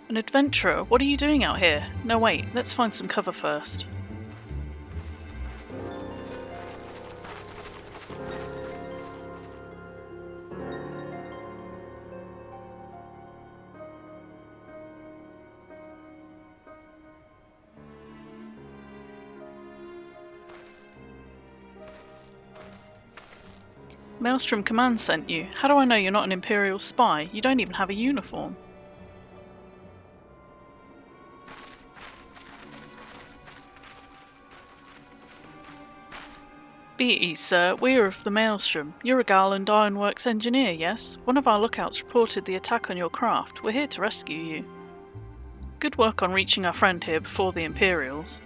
An adventurer? What are you doing out here? No, wait, let's find some cover first. Maelstrom Command sent you. How do I know you're not an Imperial spy? You don't even have a uniform. Be at ease, sir. We are of the Maelstrom. You're a Garland Ironworks engineer, yes? One of our lookouts reported the attack on your craft. We're here to rescue you. Good work on reaching our friend here before the Imperials.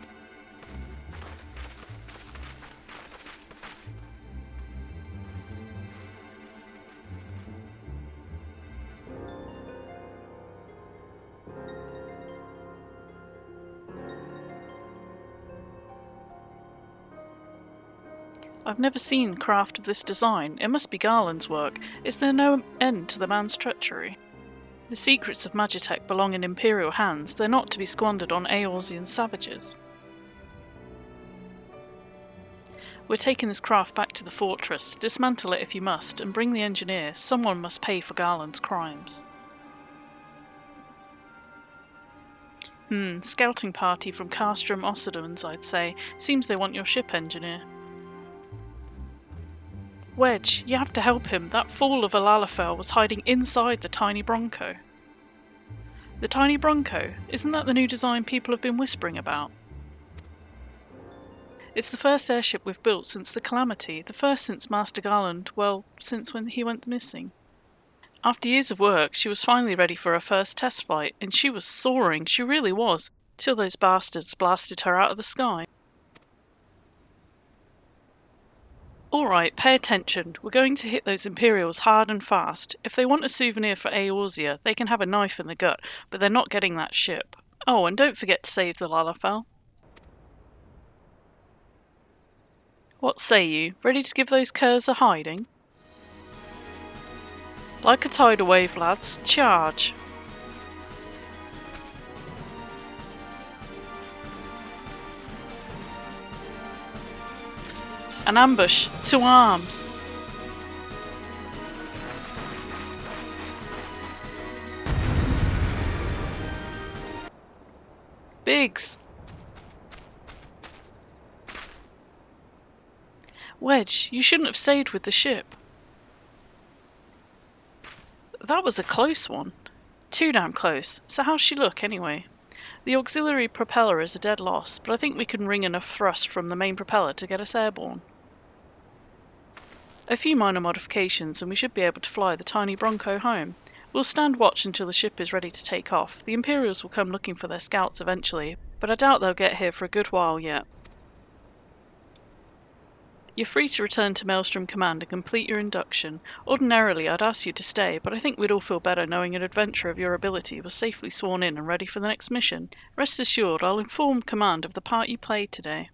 I've never seen craft of this design. It must be Garland's work. Is there no end to the man's treachery? The secrets of Magitech belong in Imperial hands. They're not to be squandered on Eorzean savages. We're taking this craft back to the fortress. Dismantle it if you must, and bring the engineer. Someone must pay for Garland's crimes. Scouting party from Castrum Occidens, I'd say. Seems they want your ship, engineer. Wedge, you have to help him. That fool of a Lalafell was hiding inside the tiny Bronco. The tiny Bronco? Isn't that the new design people have been whispering about? It's the first airship we've built since the Calamity, the first since Master Garland, well, since when he went missing. After years of work, she was finally ready for her first test flight, and she was soaring, she really was, till those bastards blasted her out of the sky. Alright, pay attention. We're going to hit those Imperials hard and fast. If they want a souvenir for Eorzea, they can have a knife in the gut, but they're not getting that ship. Oh, and don't forget to save the Lalafell. What say you? Ready to give those curs a hiding? Like a tidal wave, lads. Charge! An ambush! To arms! Biggs! Wedge, you shouldn't have stayed with the ship. That was a close one. Too damn close. So how's she look, anyway? The auxiliary propeller is a dead loss, but I think we can wring enough thrust from the main propeller to get us airborne. A few minor modifications and we should be able to fly the tiny Bronco home. We'll stand watch until the ship is ready to take off. The Imperials will come looking for their scouts eventually, but I doubt they'll get here for a good while yet. You're free to return to Maelstrom Command and complete your induction. Ordinarily I'd ask you to stay, but I think we'd all feel better knowing an adventurer of your ability was safely sworn in and ready for the next mission. Rest assured, I'll inform Command of the part you played today.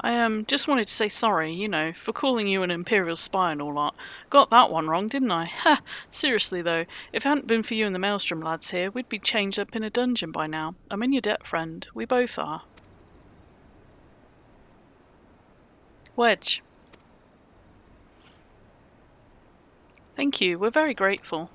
I just wanted to say sorry, you know, for calling you an Imperial spy and all that. Got that one wrong, didn't I? Ha! Seriously though, if it hadn't been for you and the Maelstrom lads here, we'd be chained up in a dungeon by now. I'm in your debt, friend. We both are. Wedge. Thank you, we're very grateful.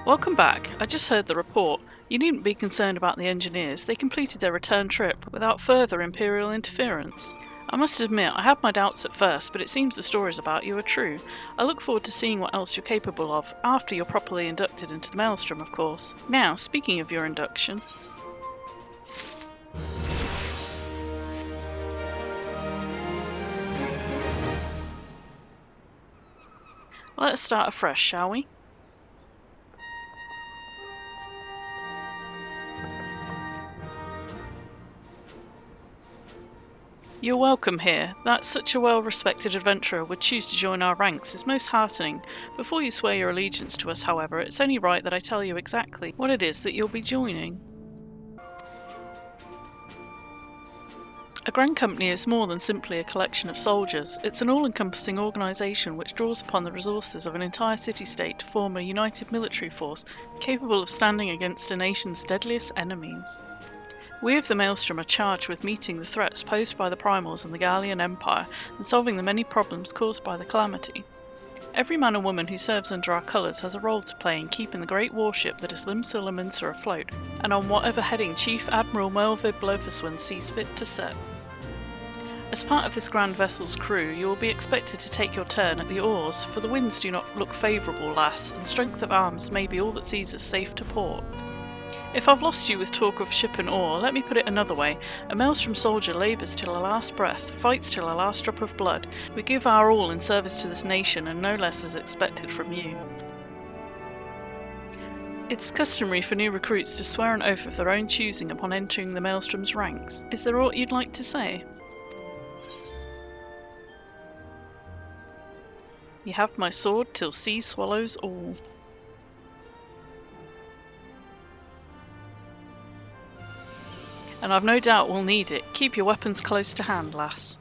Welcome back. I just heard the report. You needn't be concerned about the engineers. They completed their return trip without further Imperial interference. I must admit, I had my doubts at first, but it seems the stories about you are true. I look forward to seeing what else you're capable of, after you're properly inducted into the Maelstrom, of course. Now, speaking of your induction... Let us start afresh, shall we? You're welcome here. That such a well-respected adventurer would choose to join our ranks is most heartening. Before you swear your allegiance to us, however, it's only right that I tell you exactly what it is that you'll be joining. A Grand Company is more than simply a collection of soldiers. It's an all-encompassing organisation which draws upon the resources of an entire city-state to form a united military force capable of standing against a nation's deadliest enemies. We of the Maelstrom are charged with meeting the threats posed by the Primals and the Gallian Empire and solving the many problems caused by the calamity. Every man and woman who serves under our colours has a role to play in keeping the great warship that is Limsa Minsa afloat, and on whatever heading Chief Admiral Melvid Blofuswin sees fit to set. As part of this grand vessel's crew, you will be expected to take your turn at the oars, for the winds do not look favourable, lass, and strength of arms may be all that sees us safe to port. If I've lost you with talk of ship and oar, let me put it another way. A Maelstrom soldier labours till her last breath, fights till her last drop of blood. We give our all in service to this nation, and no less is expected from you. It's customary for new recruits to swear an oath of their own choosing upon entering the Maelstrom's ranks. Is there aught you'd like to say? You have my sword till sea swallows all. And I've no doubt we'll need it. Keep your weapons close to hand, lass.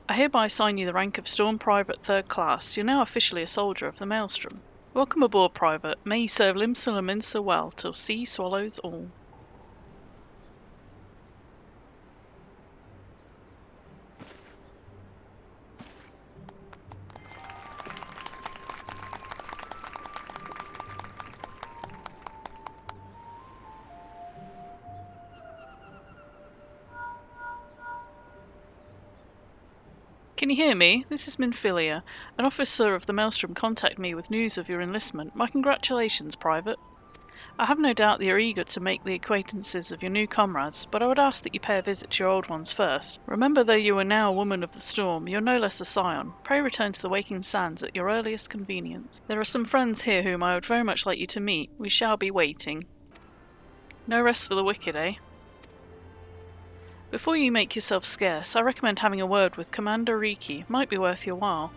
I hereby assign you the rank of Storm Private 3rd Class. You're now officially a soldier of the Maelstrom. Welcome aboard, Private. May you serve Limsa Minsa well till sea swallows all. Can you hear me? This is Minfilia. An officer of the Maelstrom contacted me with news of your enlistment. My congratulations, Private. I have no doubt that you're eager to make the acquaintances of your new comrades, but I would ask that you pay a visit to your old ones first. Remember, though you are now a woman of the storm, you're no less a scion. Pray return to the Waking Sands at your earliest convenience. There are some friends here whom I would very much like you to meet. We shall be waiting. No rest for the wicked, eh? Before you make yourself scarce, I recommend having a word with Commander Riki. Might be worth your while.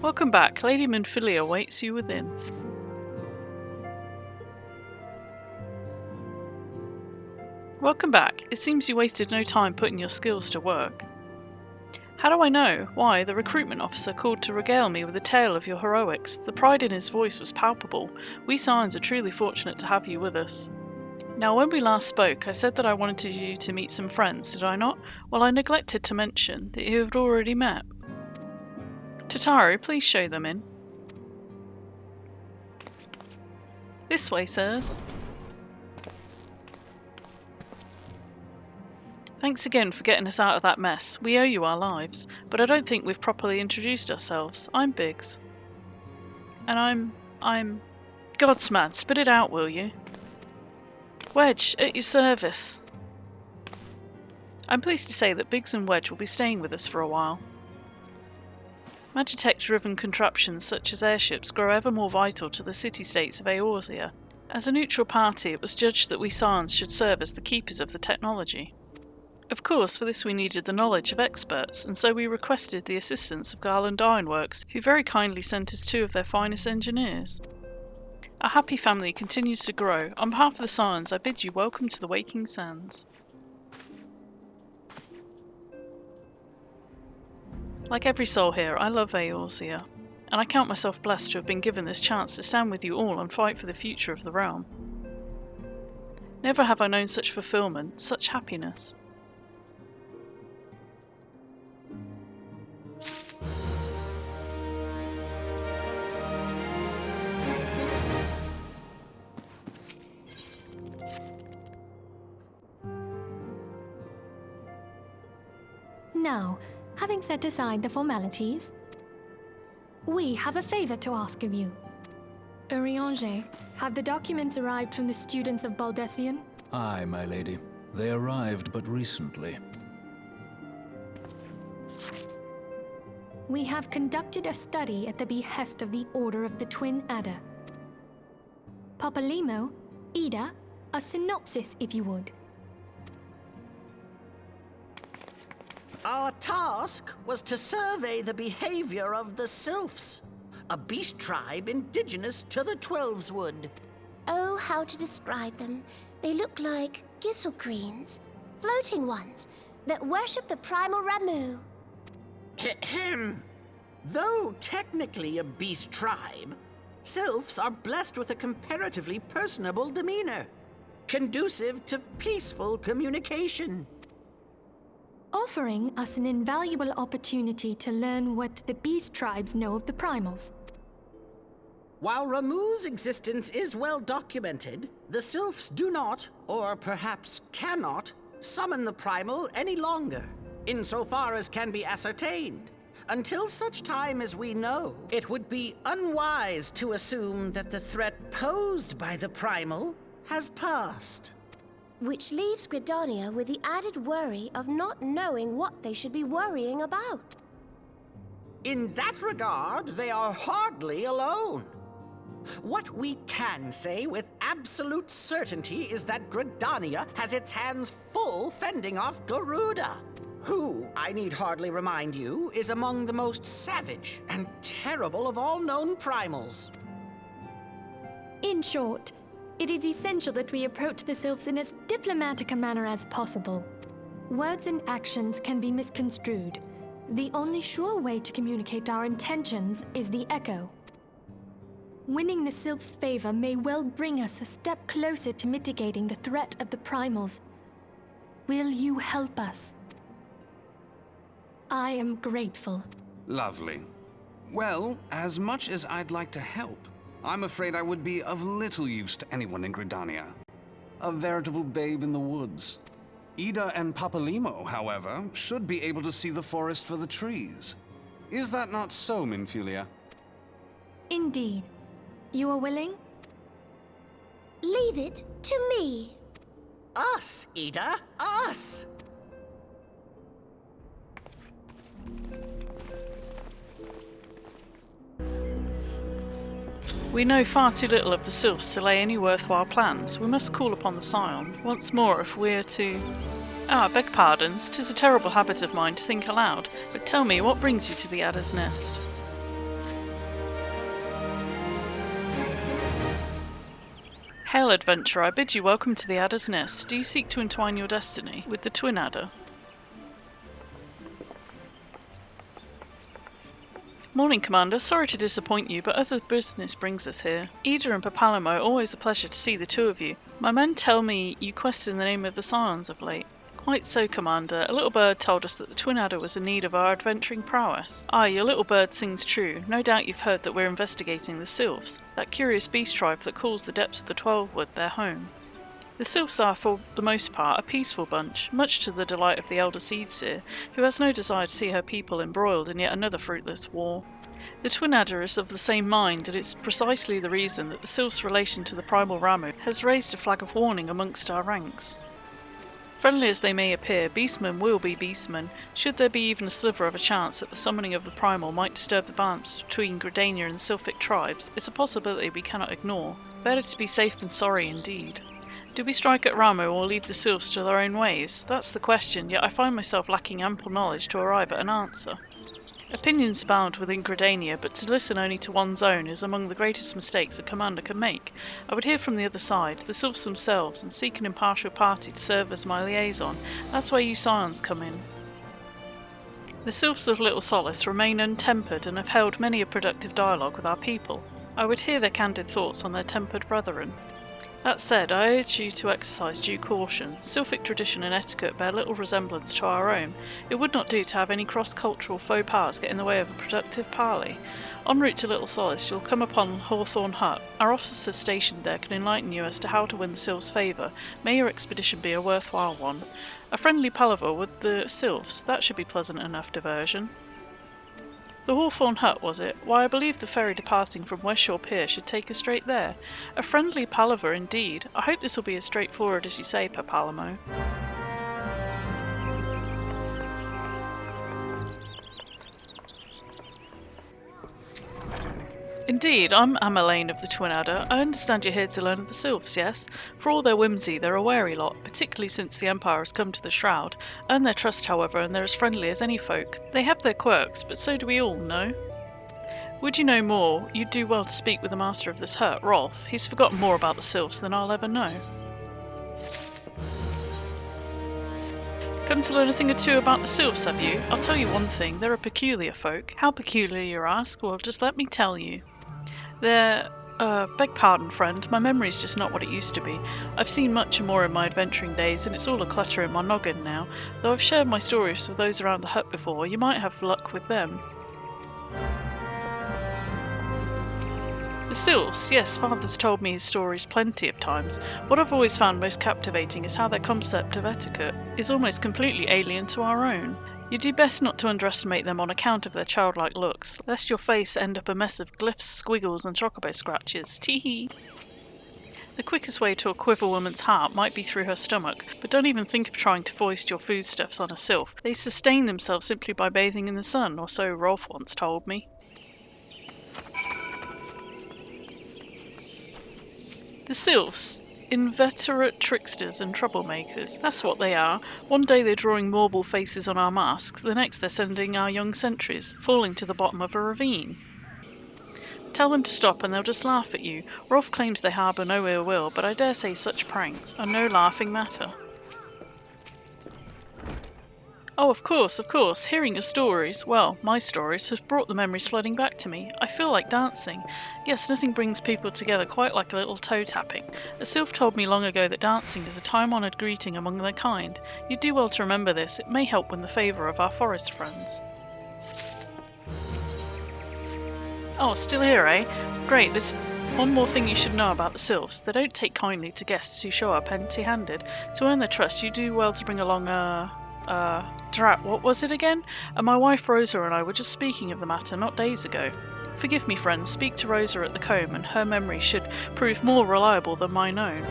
Welcome back. Lady Minfilia waits you within. Welcome back. It seems you wasted no time putting your skills to work. How do I know? Why, the recruitment officer called to regale me with a tale of your heroics. The pride in his voice was palpable. We Scions are truly fortunate to have you with us. Now, when we last spoke, I said that I wanted you to meet some friends, did I not? Well, I neglected to mention that you had already met. Tataru, please show them in. This way, sirs. Thanks again for getting us out of that mess. We owe you our lives, but I don't think we've properly introduced ourselves. I'm Biggs. And I'm... Godsman, spit it out, will you? Wedge, at your service. I'm pleased to say that Biggs and Wedge will be staying with us for a while. Magitech-driven contraptions such as airships grow ever more vital to the city-states of Eorzea. As a neutral party, it was judged that we Scions should serve as the keepers of the technology. Of course, for this we needed the knowledge of experts, and so we requested the assistance of Garland Ironworks, who very kindly sent us 2 of their finest engineers. Our happy family continues to grow. On behalf of the Scions, I bid you welcome to the Waking Sands. Like every soul here, I love Eorzea, and I count myself blessed to have been given this chance to stand with you all and fight for the future of the realm. Never have I known such fulfillment, such happiness. Now, having set aside the formalities, we have a favor to ask of you. Urianger, have the documents arrived from the students of Baldessian? Aye, my lady. They arrived but recently. We have conducted a study at the behest of the Order of the Twin Adder. Papalimo, Ida, a synopsis if you would. Our task was to survey the behavior of the sylphs. a beast tribe indigenous to the Twelveswood. Oh, how to describe them. They look like gisselcreens, floating ones, that worship the primal Ramu. Ahem. Though technically a beast tribe, sylphs are blessed with a comparatively personable demeanor, conducive to peaceful communication. Offering us an invaluable opportunity to learn what the beast tribes know of the primals. While Ramu's existence is well documented, the sylphs do not, or perhaps cannot, summon the primal any longer, insofar as can be ascertained. Until such time as we know, it would be unwise to assume that the threat posed by the primal has passed. Which leaves Gridania with the added worry of not knowing what they should be worrying about. In that regard, they are hardly alone. What we can say with absolute certainty is that Gridania has its hands full fending off Garuda, who, I need hardly remind you, is among the most savage and terrible of all known primals. In short, it is essential that we approach the sylphs in as diplomatic a manner as possible. Words and actions can be misconstrued. The only sure way to communicate our intentions is the echo. Winning the sylphs' favor may well bring us a step closer to mitigating the threat of the primals. Will you help us? I am grateful. Lovely. Well, as much as I'd like to help, I'm afraid I would be of little use to anyone in Gridania. A veritable babe in the woods. Ida and Papalimo, however, should be able to see the forest for the trees. Is that not so, Minfulia? Indeed. You are willing? Leave it to me. Us, Ida, us! We know far too little of the sylphs to lay any worthwhile plans. We must call upon the Scion once more if we're to... I beg pardons, 'tis a terrible habit of mine to think aloud, but tell me, what brings you to the Adder's Nest? Hail, adventurer, I bid you welcome to the Adder's Nest. Do you seek to entwine your destiny with the Twin Adder? Morning, Commander. Sorry to disappoint you, but other business brings us here. Ida and Papalimo, always a pleasure to see the two of you. My men tell me you quested the name of the Scions of late. Quite so, Commander. A little bird told us that the Twin Adder was in need of our adventuring prowess. Ah, your little bird sings true. No doubt you've heard that we're investigating the Sylphs, that curious beast tribe that calls the depths of the Twelvewood their home. The Sylphs are, for the most part, a peaceful bunch, much to the delight of the elder Seedseer, who has no desire to see her people embroiled in yet another fruitless war. The Twin Adder is of the same mind, and it's precisely the reason that the Sylphs' relation to the primal Ramu has raised a flag of warning amongst our ranks. Friendly as they may appear, beastmen will be beastmen. Should there be even a sliver of a chance that the summoning of the primal might disturb the balance between Gridania and the Sylphic tribes, it's a possibility we cannot ignore. Better to be safe than sorry indeed. Do we strike at Ramu or leave the Sylphs to their own ways? That's the question, yet I find myself lacking ample knowledge to arrive at an answer. Opinions abound within Gridania, but to listen only to one's own is among the greatest mistakes a commander can make. I would hear from the other side, the Sylphs themselves, and seek an impartial party to serve as my liaison. That's where you Scions come in. The Sylphs of Little Solace remain untempered and have held many a productive dialogue with our people. I would hear their candid thoughts on their tempered brethren. That said, I urge you to exercise due caution. Sylphic tradition and etiquette bear little resemblance to our own. It would not do to have any cross-cultural faux pas get in the way of a productive parley. En route to Little Solace, you'll come upon Hawthorne Hut. Our officers stationed there can enlighten you as to how to win the Sylphs' favour. May your expedition be a worthwhile one. A friendly palaver with the Sylphs, that should be pleasant enough diversion. The Hawthorne Hut, was it? Why, I believe the ferry departing from Westshore Pier should take us straight there. A friendly palaver indeed. I hope this will be as straightforward as you say, Papalimo. Indeed, I'm Amalane of the Twin Adder. I understand you're here to learn of the Sylphs, yes? For all their whimsy, they're a wary lot, particularly since the Empire has come to the Shroud. Earn their trust, however, and they're as friendly as any folk. They have their quirks, but so do we all, no? Would you know more, you'd do well to speak with the master of this hut, Rolf. He's forgotten more about the sylphs than I'll ever know. Come to learn a thing or two about the sylphs, have you? I'll tell you one thing, they're a peculiar folk. How peculiar, you ask? Well, just let me tell you. They're... beg pardon, friend, my memory's just not what it used to be. I've seen much and more in my adventuring days, and it's all a clutter in my noggin now. Though I've shared my stories with those around the hut before, you might have luck with them. The sylphs, yes, Father's told me his stories plenty of times. What I've always found most captivating is how their concept of etiquette is almost completely alien to our own. You do best not to underestimate them on account of their childlike looks, lest your face end up a mess of glyphs, squiggles, and chocobo scratches. Tee-hee! The quickest way to a quiver woman's heart might be through her stomach, but don't even think of trying to foist your foodstuffs on a sylph. They sustain themselves simply by bathing in the sun, or so Rolf once told me. The sylphs, inveterate tricksters and troublemakers. That's what they are. One day they're drawing marble faces on our masks, the next they're sending our young sentries falling to the bottom of a ravine. Tell them to stop and they'll just laugh at you. Rolf claims they harbour no ill will, but I dare say such pranks are no laughing matter. Oh, of course. Hearing your stories, well, my stories, has brought the memories flooding back to me. I feel like dancing. Yes, nothing brings people together quite like a little toe-tapping. A sylph told me long ago that dancing is a time-honoured greeting among their kind. You'd do well to remember this. It may help win the favour of our forest friends. Oh, still here, eh? Great, there's one more thing you should know about the sylphs. They don't take kindly to guests who show up empty-handed. To earn their trust, you do well to bring along drat, what was it again? My wife Rosa and I were just speaking of the matter not days ago. Forgive me, friends, speak to Rosa at the comb, and her memory should prove more reliable than mine own.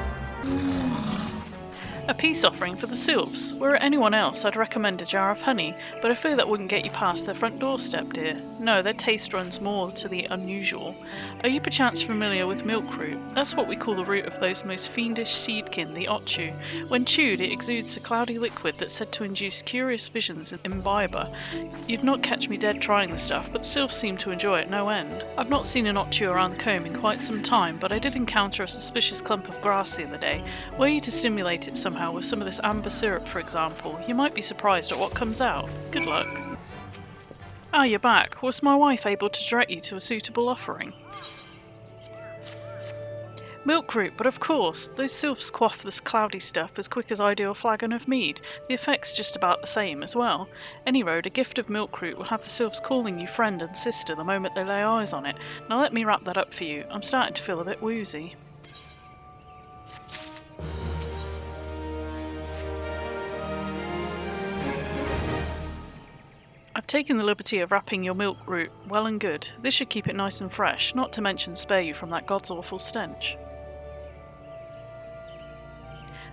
A peace offering for the sylphs. Were it anyone else, I'd recommend a jar of honey, but I fear that wouldn't get you past their front doorstep, dear. No, their taste runs more to the unusual. Are you perchance familiar with milk root? That's what we call the root of those most fiendish seedkin, the otchu. When chewed, it exudes a cloudy liquid that's said to induce curious visions in imbiber. You'd not catch me dead trying the stuff, but sylphs seem to enjoy it no end. I've not seen an otchu around the comb in quite some time, but I did encounter a suspicious clump of grass the other day. Were you to stimulate it somehow with some of this amber syrup, for example, you might be surprised at what comes out. Good luck. Ah, you're back. Was my wife able to direct you to a suitable offering? Milk root, but of course, those sylphs quaff this cloudy stuff as quick as I do a flagon of mead. The effect's just about the same as well. Any road, a gift of milk root will have the sylphs calling you friend and sister the moment they lay eyes on it. Now let me wrap that up for you. I'm starting to feel a bit woozy. I've taken the liberty of wrapping your milk root well and good. This should keep it nice and fresh, not to mention spare you from that god's awful stench.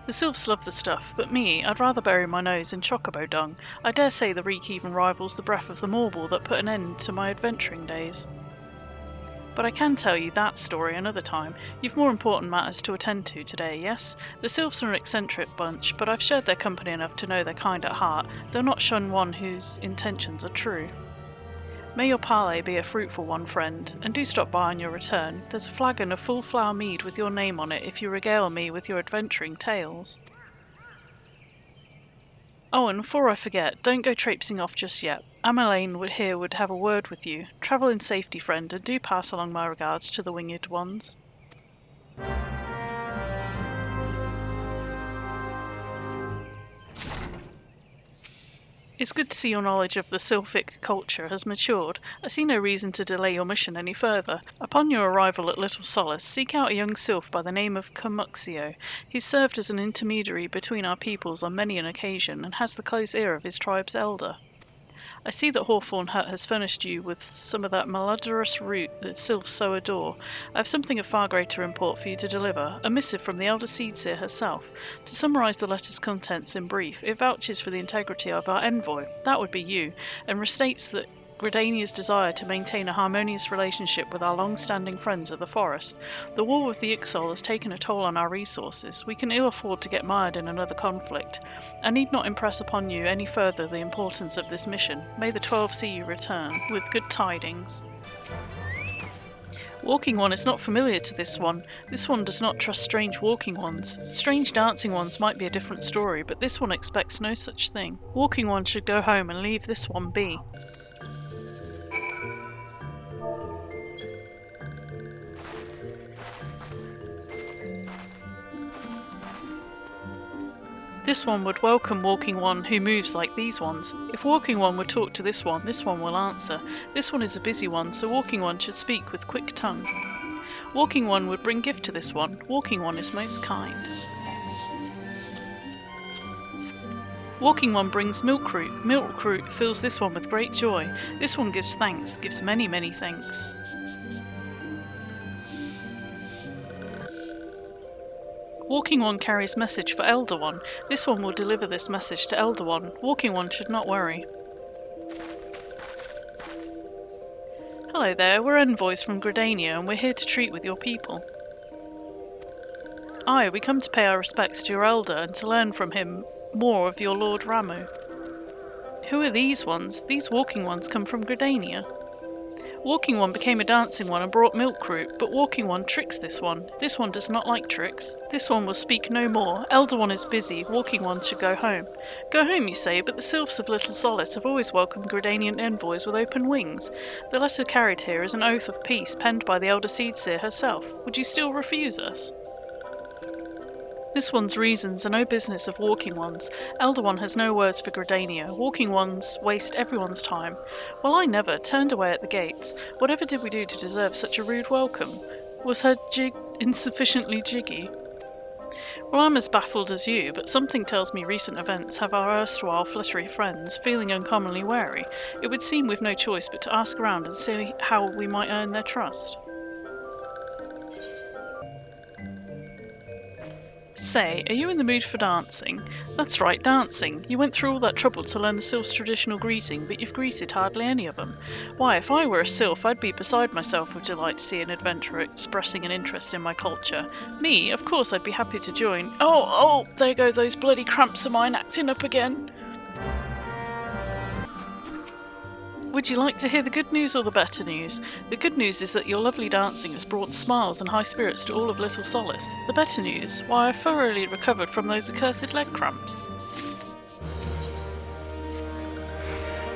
The sylphs love the stuff, but me, I'd rather bury my nose in chocobo dung. I dare say the reek even rivals the breath of the marble that put an end to my adventuring days. But I can tell you that story another time. You've more important matters to attend to today, yes? The sylphs are an eccentric bunch, but I've shared their company enough to know they're kind at heart. They'll not shun one whose intentions are true. May your parley be a fruitful one, friend, and do stop by on your return. There's a flagon of full flower mead with your name on it if you regale me with your adventuring tales. Oh, and before I forget, don't go traipsing off just yet. Amaline would have a word with you. Travel in safety, friend, and do pass along my regards to the winged ones. It's good to see your knowledge of the sylphic culture has matured. I see no reason to delay your mission any further. Upon your arrival at Little Solace, seek out a young sylph by the name of Camuxio. He's served as an intermediary between our peoples on many an occasion, and has the close ear of his tribe's elder. I see that Hawthorn Hut has furnished you with some of that malodorous root that sylphs so adore. I have something of far greater import for you to deliver, a missive from the elder Seedseer herself. To summarise the letter's contents in brief, it vouches for the integrity of our envoy, that would be you, and restates that Gridania's desire to maintain a harmonious relationship with our long-standing friends of the forest. The war with the Ixol has taken a toll on our resources. We can ill afford to get mired in another conflict. I need not impress upon you any further the importance of this mission. May the 12 see you return with good tidings. Walking one is not familiar to this one. This one does not trust strange walking ones. Strange dancing ones might be a different story, but this one expects no such thing. Walking one should go home and leave this one be. This one would welcome walking one who moves like these ones. If walking one would talk to this one will answer. This one is a busy one, so walking one should speak with quick tongue. Walking one would bring gift to this one. Walking one is most kind. Walking one brings milkroot. Milkroot fills this one with great joy. This one gives thanks, gives many, many thanks. Walking one carries message for Elder One. This one will deliver this message to Elder One. Walking one should not worry. Hello there, we're envoys from Gridania and we're here to treat with your people. Aye, we come to pay our respects to your elder and to learn from him more of your Lord Ramu. Who are these ones? These walking ones come from Gridania. Walking one became a dancing one and brought milkroot, but walking one tricks this one. This one does not like tricks. This one will speak no more. Elder one is busy. Walking one should go home. Go home, you say, but the sylphs of Little Solace have always welcomed Gridanian envoys with open wings. The letter carried here is an oath of peace penned by the Elder Seedseer herself. Would you still refuse us? This one's reasons are no business of walking ones. Elder one has no words for Gridania. Walking ones waste everyone's time. Well, I never turned away at the gates. Whatever did we do to deserve such a rude welcome? Was her jig insufficiently jiggy? Well, I'm as baffled as you, but something tells me recent events have our erstwhile fluttery friends feeling uncommonly wary. It would seem we've no choice but to ask around and see how we might earn their trust. Say, are you in the mood for dancing? That's right, dancing. You went through all that trouble to learn the sylph's traditional greeting, but you've greeted hardly any of them. Why, if I were a sylph, I'd be beside myself with delight to see an adventurer expressing an interest in my culture. Me, of course I'd be happy to join. Oh, there go those bloody cramps of mine acting up again. Would you like to hear the good news or the better news? The good news is that your lovely dancing has brought smiles and high spirits to all of Little Solace. The better news? Why, I've thoroughly recovered from those accursed leg cramps.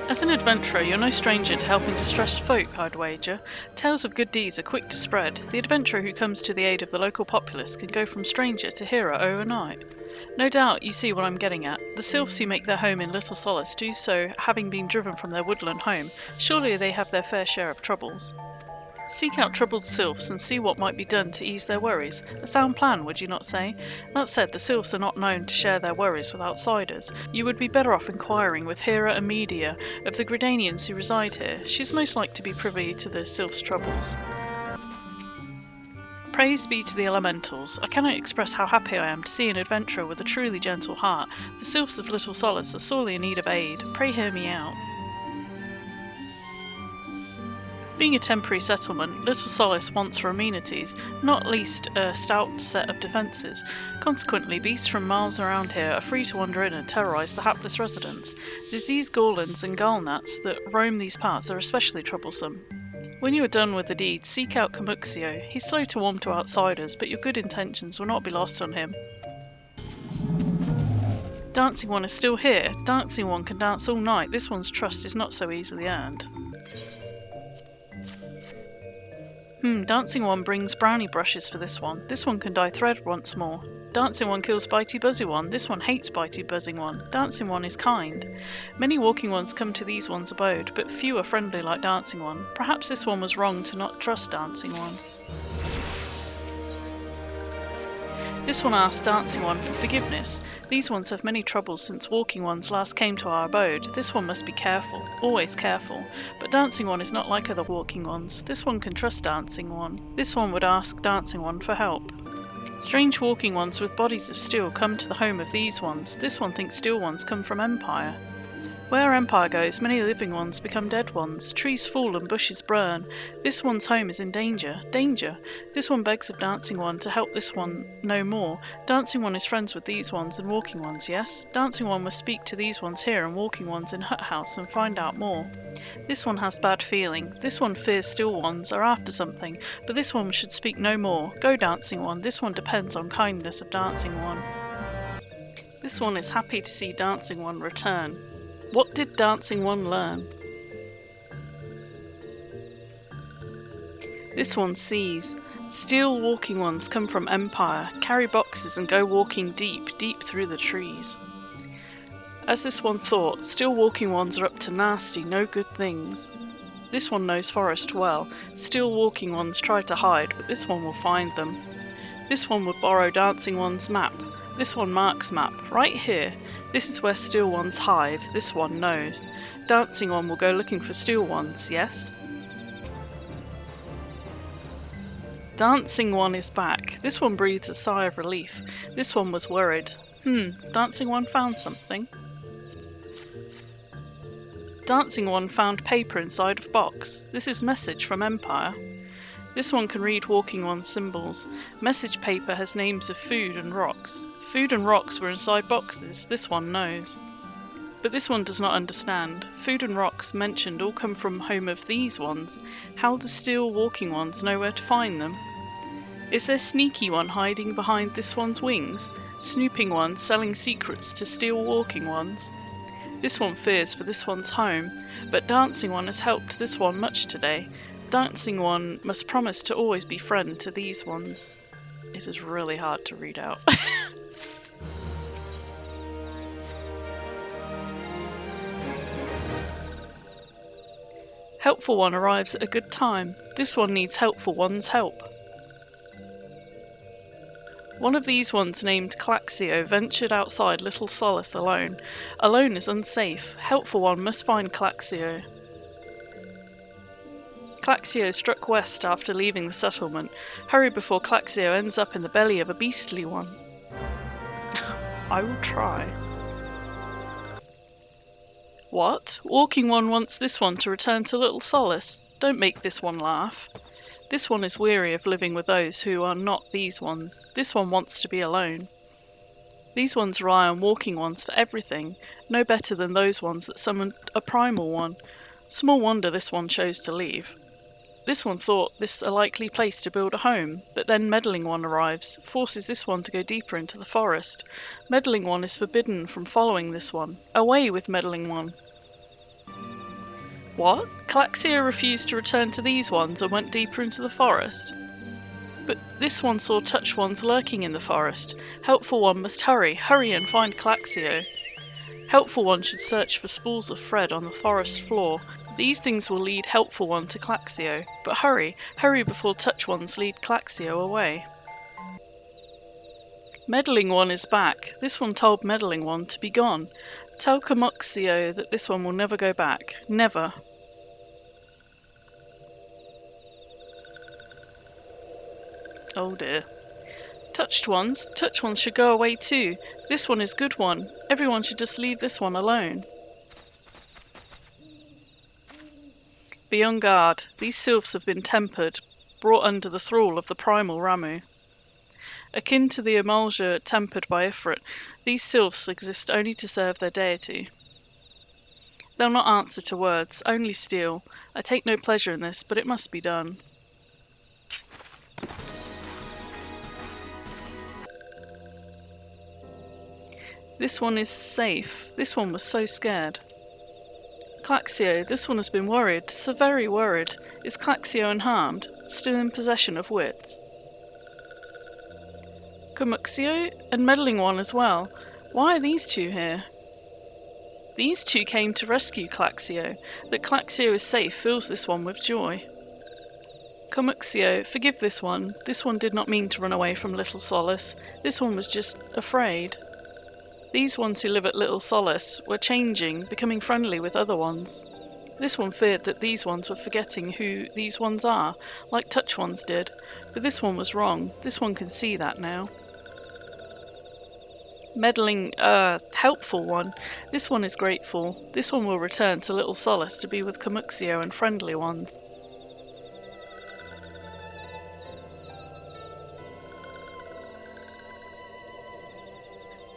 As an adventurer, you're no stranger to helping distressed folk, I'd wager. Tales of good deeds are quick to spread. The adventurer who comes to the aid of the local populace can go from stranger to hero overnight. No doubt you see what I'm getting at. The sylphs who make their home in Little Solace do so having been driven from their woodland home. Surely they have their fair share of troubles. Seek out troubled sylphs and see what might be done to ease their worries. A sound plan, would you not say? That said, the sylphs are not known to share their worries with outsiders. You would be better off inquiring with Hera Amedia of the Gridanians who reside here. She's most like to be privy to the sylphs' troubles. Praise be to the elementals. I cannot express how happy I am to see an adventurer with a truly gentle heart. The sylphs of Little Solace are sorely in need of aid. Pray hear me out. Being a temporary settlement, Little Solace wants for amenities, not least a stout set of defences. Consequently, beasts from miles around here are free to wander in and terrorise the hapless residents. Disease garlands and gallnuts that roam these parts are especially troublesome. When you are done with the deed, seek out Kamuxio. He's slow to warm to outsiders, but your good intentions will not be lost on him. Dancing One is still here. Dancing One can dance all night. This one's trust is not so easily earned. Dancing One brings brownie brushes for this one. This one can dye thread once more. Dancing One kills Bitey Buzzy One. This one hates Bitey Buzzing One. Dancing One is kind. Many walking ones come to these one's abode, but few are friendly like Dancing One. Perhaps this one was wrong to not trust Dancing One. This one asked Dancing One for forgiveness. These ones have many troubles since walking ones last came to our abode. This one must be careful, always careful. But Dancing One is not like other walking ones. This one can trust Dancing One. This one would ask Dancing One for help. Strange walking ones with bodies of steel come to the home of these ones. This one thinks steel ones come from Empire. Where Empire goes, many living ones become dead ones. Trees fall and bushes burn. This one's home is in danger. Danger! This one begs of Dancing One to help this one no more. Dancing One is friends with these ones and Walking Ones, yes? Dancing One must speak to these ones here and Walking Ones in Hut House and find out more. This one has bad feeling. This one fears Still Ones are after something, but this one should speak no more. Go, Dancing One. This one depends on kindness of Dancing One. This one is happy to see Dancing One return. What did Dancing One learn? This one sees. Still Walking Ones come from Empire, carry boxes and go walking deep, deep through the trees. As this one thought, Still Walking Ones are up to nasty, no good things. This one knows forest well. Still Walking Ones try to hide, but this one will find them. This one would borrow Dancing One's map. This one marks map, right here. This is where Still Ones hide, this one knows. Dancing One will go looking for Still Ones, yes? Dancing One is back. This one breathes a sigh of relief. This one was worried. Dancing One found something. Dancing One found paper inside of box. This is message from Empire. This one can read Walking One's symbols. Message paper has names of food and rocks. Food and rocks were inside boxes, this one knows. But this one does not understand. Food and rocks mentioned all come from home of these ones. How do Still Walking Ones know where to find them? Is there Sneaky One hiding behind this one's wings? Snooping One selling secrets to Still Walking Ones? This one fears for this one's home, but Dancing One has helped this one much today. Dancing One must promise to always be friend to these ones. This is really hard to read out. Helpful One arrives at a good time. This one needs Helpful One's help. One of these ones named Claxio ventured outside Little Solace alone. Alone is unsafe. Helpful One must find Claxio. Claxio struck west after leaving the settlement. Hurry before Claxio ends up in the belly of a beastly one. I will try. What? Walking One wants this one to return to Little Solace? Don't make this one laugh. This one is weary of living with those who are not these ones. This one wants to be alone. These ones rely on Walking Ones for everything, no better than those ones that summoned a primal one. Small wonder this one chose to leave. This one thought this a likely place to build a home, but then Meddling One arrives, forces this one to go deeper into the forest. Meddling One is forbidden from following this one. Away with Meddling One. What? Claxio refused to return to these ones and went deeper into the forest? But this one saw Touch Ones lurking in the forest. Helpful One must hurry and find Claxio. Helpful One should search for spools of thread on the forest floor. These things will lead Helpful One to Claxio, but hurry before Touch Ones lead Claxio away. Meddling One is back. This one told Meddling One to be gone. Tell Camuxio that this one will never go back. Never. Oh dear. Touch Ones should go away too. This one is good one. Everyone should just leave this one alone. Be on guard. These sylphs have been tempered, brought under the thrall of the primal Ramu. Akin to the emulsion tempered by Ifrit, these sylphs exist only to serve their deity. They'll not answer to words, only steal. I take no pleasure in this, but it must be done. This one is safe. This one was so scared. Claxio, this one has been worried, so very worried. Is Claxio unharmed? Still in possession of wits? Camuxio and Meddling One as well. Why are these two here? These two came to rescue Claxio. That Claxio is safe fills this one with joy. Camuxio, forgive this one. This one did not mean to run away from Little Solace. This one was just afraid. These ones who live at Little Solace were changing, becoming friendly with other ones. This one feared that these ones were forgetting who these ones are, like Touch Ones did, but this one was wrong. This one can see that now. Meddling, helpful one. This one is grateful. This one will return to Little Solace to be with Camuxio and friendly ones.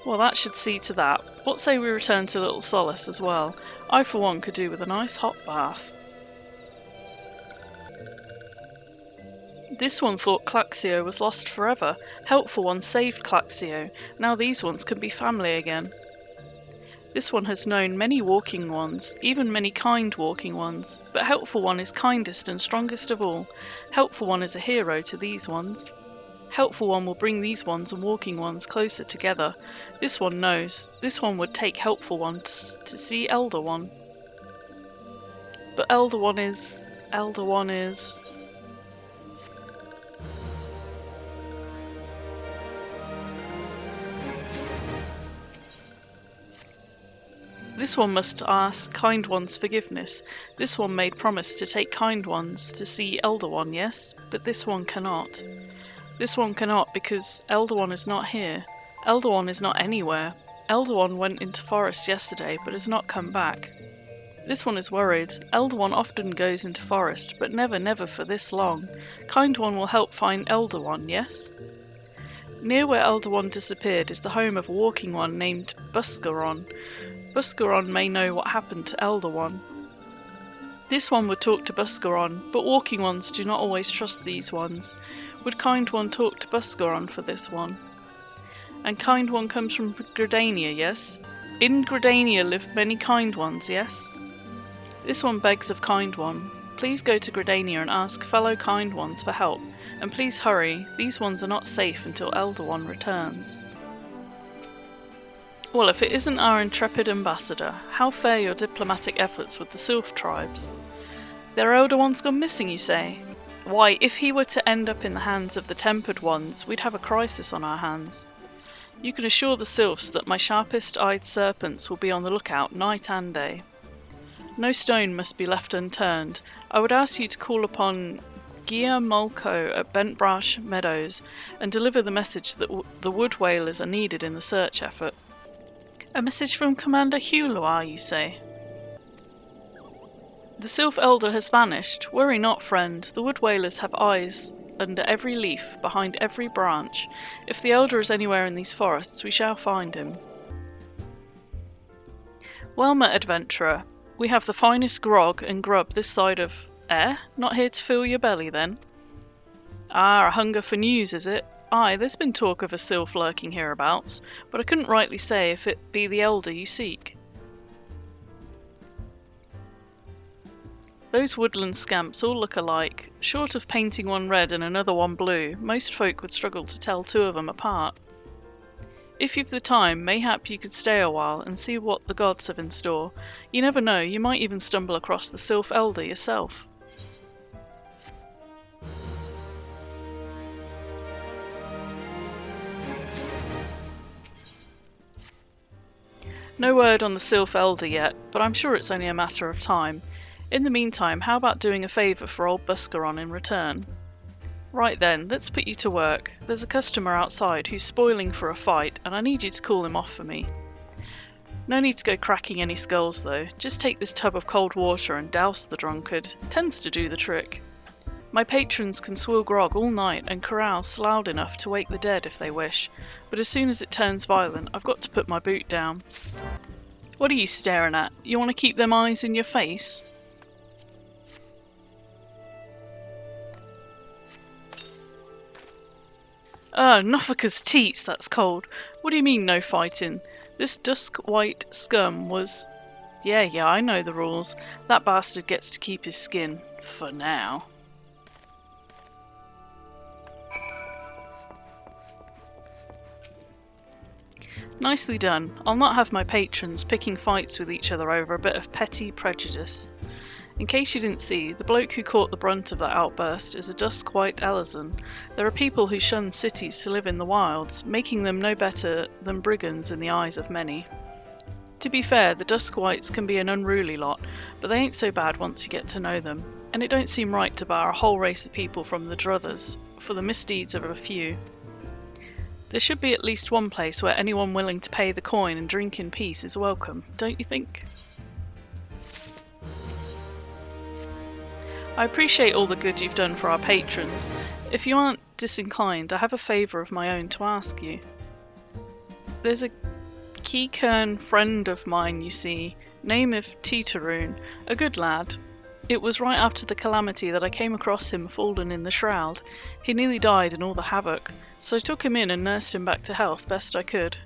Well, that should see to that. What say we return to Little Solace as well? I, for one, could do with a nice hot bath. This one thought Claxio was lost forever. Helpful one saved Claxio. Now these ones can be family again. This one has known many walking ones, even many kind walking ones, but Helpful one is kindest and strongest of all. Helpful one is a hero to these ones. Helpful one will bring these ones and walking ones closer together. This one knows. This one would take Helpful one to see Elder one. But Elder one is... This one must ask Kind One's forgiveness. This one made promise to take Kind Ones to see Elder One, yes? But this one cannot. This one cannot because Elder One is not here. Elder One is not anywhere. Elder One went into forest yesterday but has not come back. This one is worried. Elder One often goes into forest, but never for this long. Kind One will help find Elder One, yes? Near where Elder One disappeared is the home of a walking one named Buscaron. Buscaron may know what happened to Elder One. This one would talk to Buscaron, but walking ones do not always trust these ones. Would Kind One talk to Buscaron for this one? And Kind One comes from Gridania, yes? In Gridania live many Kind Ones, yes? This one begs of Kind One. Please go to Gridania and ask fellow Kind Ones for help, and please hurry, these ones are not safe until Elder One returns. Well, if it isn't our intrepid ambassador, how fare your diplomatic efforts with the Sylph tribes? Their elder one's gone missing, you say? Why, if he were to end up in the hands of the Tempered Ones, we'd have a crisis on our hands. You can assure the Sylphs that my sharpest-eyed serpents will be on the lookout night and day. No stone must be left unturned. I would ask you to call upon Gia Mulco at Bentbrash Meadows and deliver the message that the wood whalers are needed in the search effort. A message from Commander Hugloir, you say? The Sylph Elder has vanished. Worry not, friend. The wood whalers have eyes under every leaf, behind every branch. If the Elder is anywhere in these forests, we shall find him. Well met, adventurer. We have the finest grog and grub this side of... Not here to fill your belly, then? Ah, a hunger for news, is it? Aye, there's been talk of a sylph lurking hereabouts, but I couldn't rightly say if it be the elder you seek. Those woodland scamps all look alike. Short of painting one red and another one blue, most folk would struggle to tell two of them apart. If you've the time, mayhap you could stay a while and see what the gods have in store. You never know, you might even stumble across the Sylph Elder yourself. No word on the Sylph Elder yet, but I'm sure it's only a matter of time. In the meantime, how about doing a favour for old Buscaron in return? Right then, let's put you to work. There's a customer outside who's spoiling for a fight, and I need you to call him off for me. No need to go cracking any skulls though, just take this tub of cold water and douse the drunkard. It tends to do the trick. My patrons can swill grog all night and carouse loud enough to wake the dead if they wish, but as soon as it turns violent, I've got to put my boot down. What are you staring at? You want to keep them eyes in your face? Nofika's teats, that's cold. What do you mean, no fighting? This dusk-white scum was... Yeah, I know the rules. That bastard gets to keep his skin. For now. Nicely done. I'll not have my patrons picking fights with each other over a bit of petty prejudice. In case you didn't see, the bloke who caught the brunt of that outburst is a dusk-white Elazan. There are people who shun cities to live in the wilds, making them no better than brigands in the eyes of many. To be fair, the dusk-whites can be an unruly lot, but they ain't so bad once you get to know them, and it don't seem right to bar a whole race of people from the druthers for the misdeeds of a few. There should be at least one place where anyone willing to pay the coin and drink in peace is welcome, don't you think? I appreciate all the good you've done for our patrons. If you aren't disinclined, I have a favour of my own to ask you. There's a Keykern friend of mine, you see, name of Titaroon, a good lad. It was right after the calamity that I came across him fallen in the shroud. He nearly died in all the havoc, so I took him in and nursed him back to health best I could.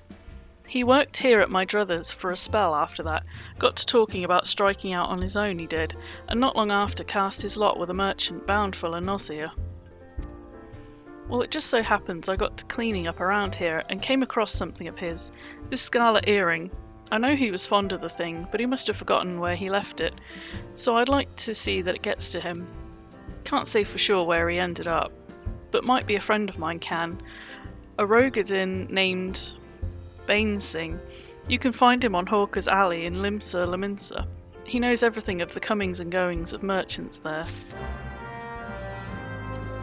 He worked here at my druthers for a spell after that, got to talking about striking out on his own he did, and not long after cast his lot with a merchant bound for La Nausea. Well, it just so happens I got to cleaning up around here and came across something of his, this scarlet earring. I know he was fond of the thing, but he must have forgotten where he left it, so I'd like to see that it gets to him. Can't say for sure where he ended up, but might be a friend of mine can. A Rogadin named Bainsing. You can find him on Hawker's Alley in Limsa Laminsa. He knows everything of the comings and goings of merchants there.